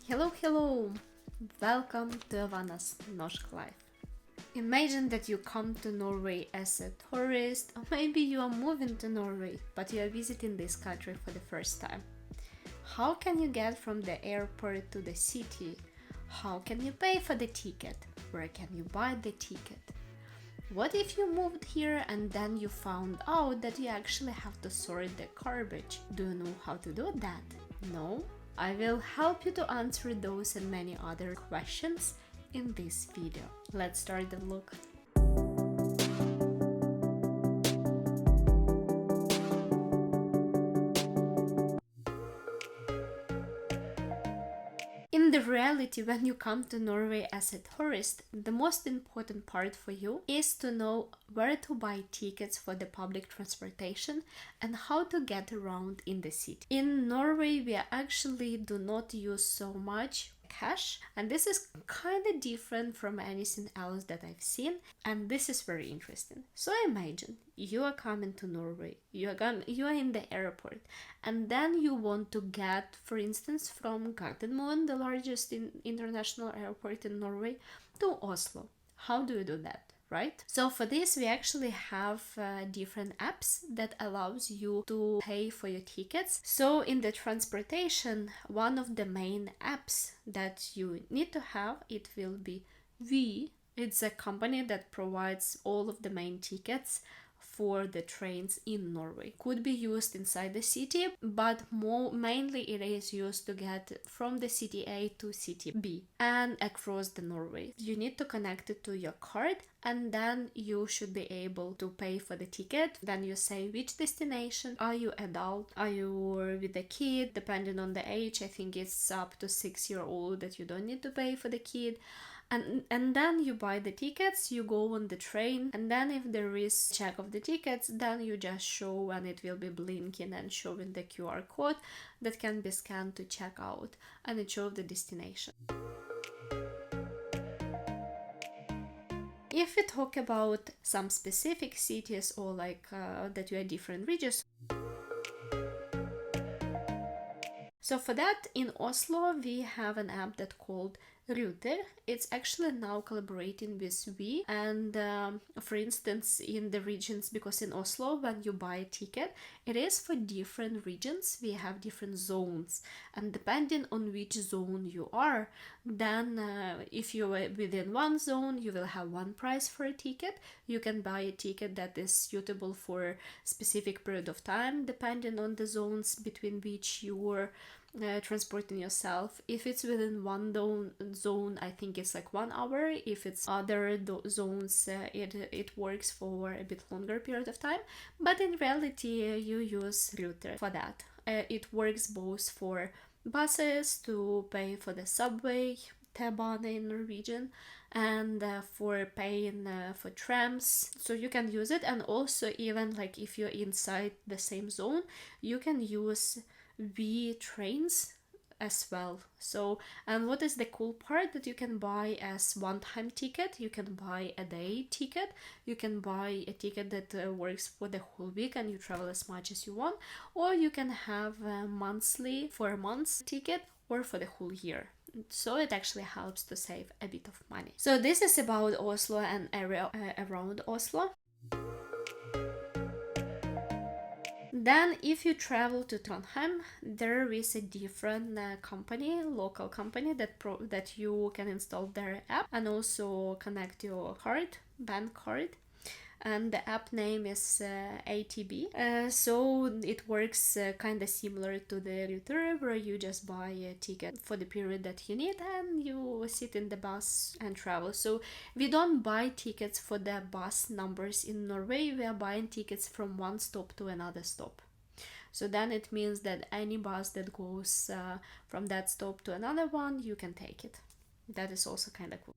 Hello! Welcome to Ivanna's Norsk life. Imagine that you come to Norway as a tourist, or maybe you are moving to Norway, but you are visiting this country for the first time. How can you get from the airport to the city? How can you pay for the ticket? Where can you buy the ticket? What if you moved here and then you found out that you actually have to sort the garbage? Do you know how to do that? No? I will help you to answer those and many other questions in this video. Let's start the vlog. In the reality, when you come to Norway as a tourist, the most important part for you is to know where to buy tickets for the public transportation and how to get around in the city. In Norway, we actually do not use so much cash, and this is kind of different from anything else that I've seen, and this is very interesting. So imagine you are coming to Norway, you are in the airport, and then you want to get, for instance, from Gardermoen, the largest international airport in Norway, to Oslo. How do you do that? Right? So for this we actually have different apps that allows you to pay for your tickets. So in the transportation, one of the main apps that you need to have, it will be Vy. It's a company that provides all of the main tickets for the trains in Norway. Could be used inside the city, but mainly it is used to get from the city A to city B and across the Norway. You need to connect it to your card, and then you should be able to pay for the ticket. Then you say which destination. Are you adult? Are you with a kid? Depending on the age, I think it's up to 6-year-old that you don't need to pay for the kid. And then you buy the tickets, you go on the train, and then if there is check of the tickets, then you just show, and it will be blinking and showing the QR code that can be scanned to check out, and it shows the destination. If we talk about some specific cities or that you are different regions, so for that, in Oslo, we have an app that called Ruter. It's actually now collaborating with Vy, and for instance in the regions, because in Oslo when you buy a ticket, it is for different regions. We have different zones, and depending on which zone you are, then if you are within one zone, you will have one price for a ticket. You can buy a ticket that is suitable for a specific period of time depending on the zones between which you're transporting yourself. If it's within one zone, I think it's like 1 hour. If it's other zones, it works for a bit longer period of time, but in reality you use Ruter for that. It works both for buses to pay for the subway, T-bane in Norwegian, and for paying for trams, so you can use it. And also, even like if you're inside the same zone, you can use Vy trains as well. So, and what is the cool part, that you can buy as one-time ticket, you can buy a day ticket, you can buy a ticket that works for the whole week and you travel as much as you want, or you can have a monthly for a month's ticket, or for the whole year. So it actually helps to save a bit of money. So this is about Oslo and area around Oslo. Then if you travel to Trondheim, there is a different local company that you can install their app and also connect your bank card. And the app name is ATB. So it works kind of similar to the Ruter, where you just buy a ticket for the period that you need and you sit in the bus and travel. So we don't buy tickets for the bus numbers in Norway, we are buying tickets from one stop to another stop. So then it means that any bus that goes from that stop to another one, you can take it. That is also kind of cool.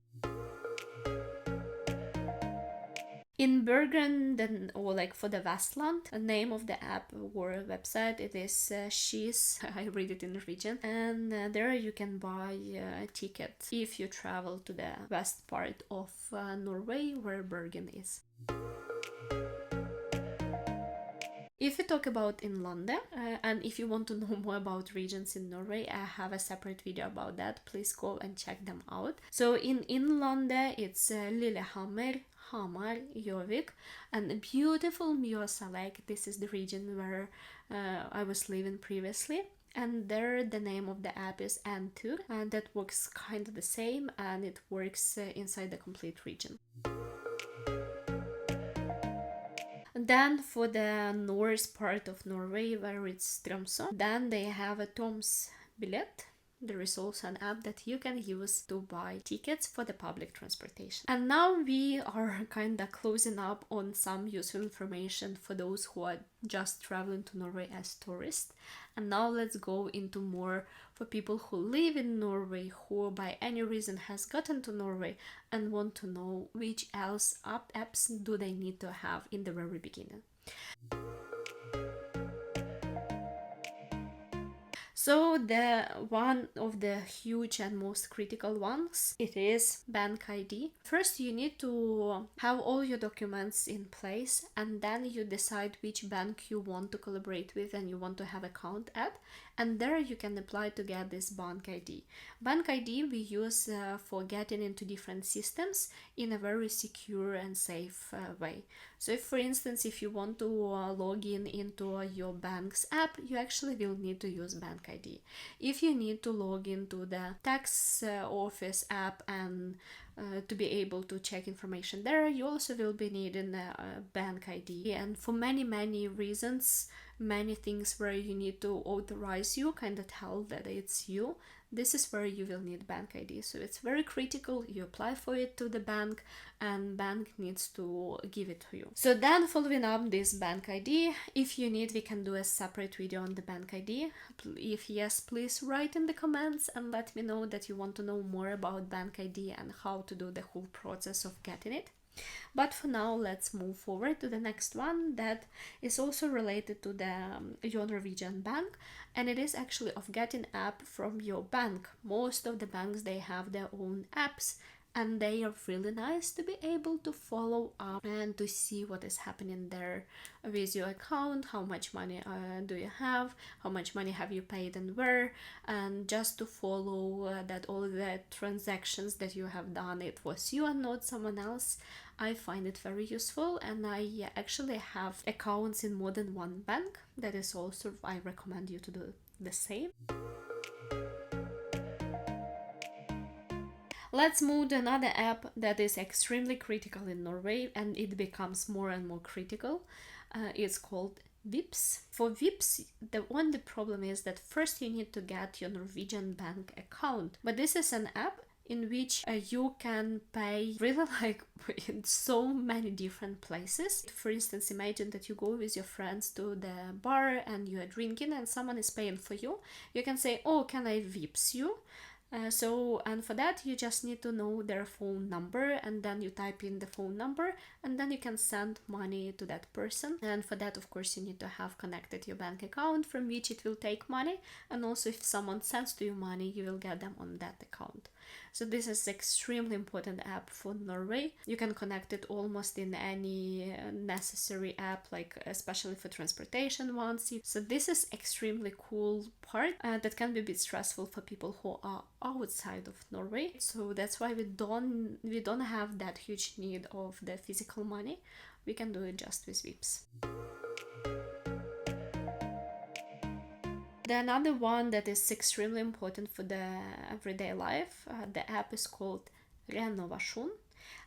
In Bergen, or like for the Vestland, the name of the app or website, it is Skis. I read it in Norwegian, and there you can buy a ticket if you travel to the west part of Norway, where Bergen is. If you talk about in London, and if you want to know more about regions in Norway, I have a separate video about that. Please go and check them out. So in London, it's Lillehammer, Hamar, Gjøvik, and beautiful Mjøsa Lake. This is the region where I was living previously. And there the name of the app is Antur, and that works kind of the same, and it works inside the complete region. Then for the north part of Norway, where it's Tromsø, then they have a Troms billet. There is also an app that you can use to buy tickets for the public transportation. And now we are kind of closing up on some useful information for those who are just traveling to Norway as tourists. And now let's go into more for people who live in Norway, who by any reason has gotten to Norway and want to know which else apps do they need to have in the very beginning. So the one of the huge and most critical ones, it is bank ID. First you need to have all your documents in place, and then you decide which bank you want to collaborate with and you want to have account at, and there you can apply to get this bank ID. Bank ID we use for getting into different systems in a very secure and safe way. So if, for instance, if you want to log in into your bank's app, you actually will need to use bank ID. If you need to log into the tax office app and to be able to check information there, you also will be needing a bank ID. And for many reasons, many things where you need to authorize you, kind of tell that it's you, this is where you will need bank ID. So it's very critical. You apply for it to the bank and bank needs to give it to you. So then following up this bank ID, if you need, we can do a separate video on the bank ID. If yes, please write in the comments and let me know that you want to know more about bank ID and how to do the whole process of getting it. But for now, let's move forward to the next one that is also related to the your Norwegian bank, and it is actually of getting app from your bank. Most of the banks, they have their own apps, and they are really nice to be able to follow up and to see what is happening there with your account, how much money do you have, how much money have you paid and where, and just to follow that all the transactions that you have done, it was you and not someone else. I find it very useful, and I actually have accounts in more than one bank. That is also, I recommend you to do the same. Let's move to another app that is extremely critical in Norway, and it becomes more and more critical. It's called Vipps. For Vipps, the only problem is that first you need to get your Norwegian bank account. But this is an app in which you can pay really like in so many different places. For instance, imagine that you go with your friends to the bar and you are drinking and someone is paying for you. You can say, oh, can I Vipps you? And for that you just need to know their phone number, and then you type in the phone number and then you can send money to that person. And for that, of course, you need to have connected your bank account from which it will take money, and also if someone sends to you money, you will get them on that account. So this is extremely important app for Norway. You can connect it almost in any necessary app, like especially for transportation ones. So this is extremely cool part that can be a bit stressful for people who are outside of Norway. So that's why we don't have that huge need of the physical money. We can do it just with Vipps. The another one that is extremely important for the everyday life, the app is called Renovasjon,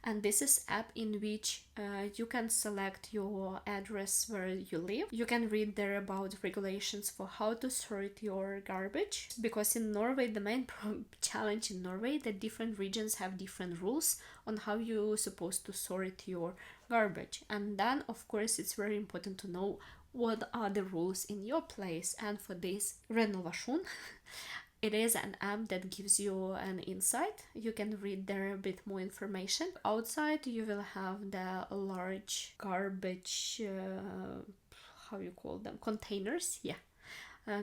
and this is app in which you can select your address where you live. You can read there about regulations for how to sort your garbage, because in Norway the main challenge in Norway that different regions have different rules on how you're supposed to sort your garbage. And then of course it's very important to know what are the rules in your place. And for this Renovasjon, it is an app that gives you an insight. You can read there a bit more information. Outside you will have the large garbage, how you call them, containers,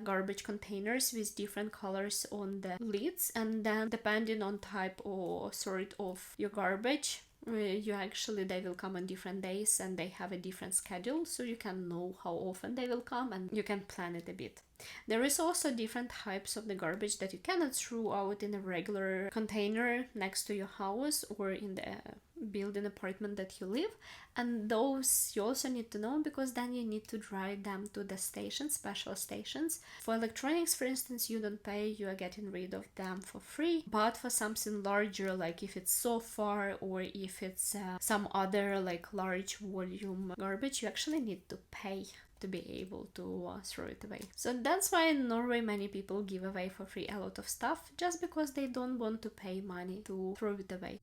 garbage containers with different colors on the lids, and then depending on type or sort of your garbage, They will come on different days and they have a different schedule, so you can know how often they will come and you can plan it a bit. There is also different types of the garbage that you cannot throw out in a regular container next to your house or in the building apartment that you live, and those you also need to know, because then you need to drive them to the stations, special stations. For electronics, for instance, you don't pay, you are getting rid of them for free, but for something larger, like if it's so far or if it's some other like large volume garbage, you actually need to pay to be able to throw it away. So that's why in Norway many people give away for free a lot of stuff, just because they don't want to pay money to throw it away.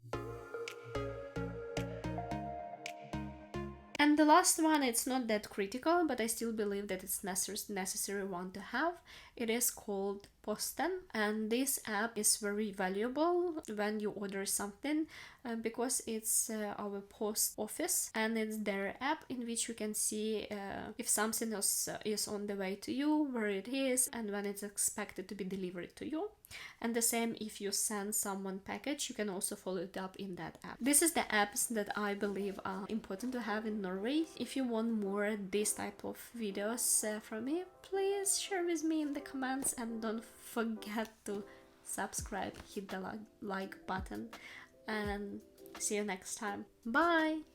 And the last one, it's not that critical, but I still believe that it's necessary one to have. It is called Posten, and this app is very valuable when you order something, because it's our post office, and it's their app in which you can see if something else is on the way to you, where it is, and when it's expected to be delivered to you. And the same if you send someone package, you can also follow it up in that app. This is the apps that I believe are important to have in Norway. If you want more this type of videos from me, please share with me in the comments, and don't forget to subscribe, hit the like button, and see you next time. Bye!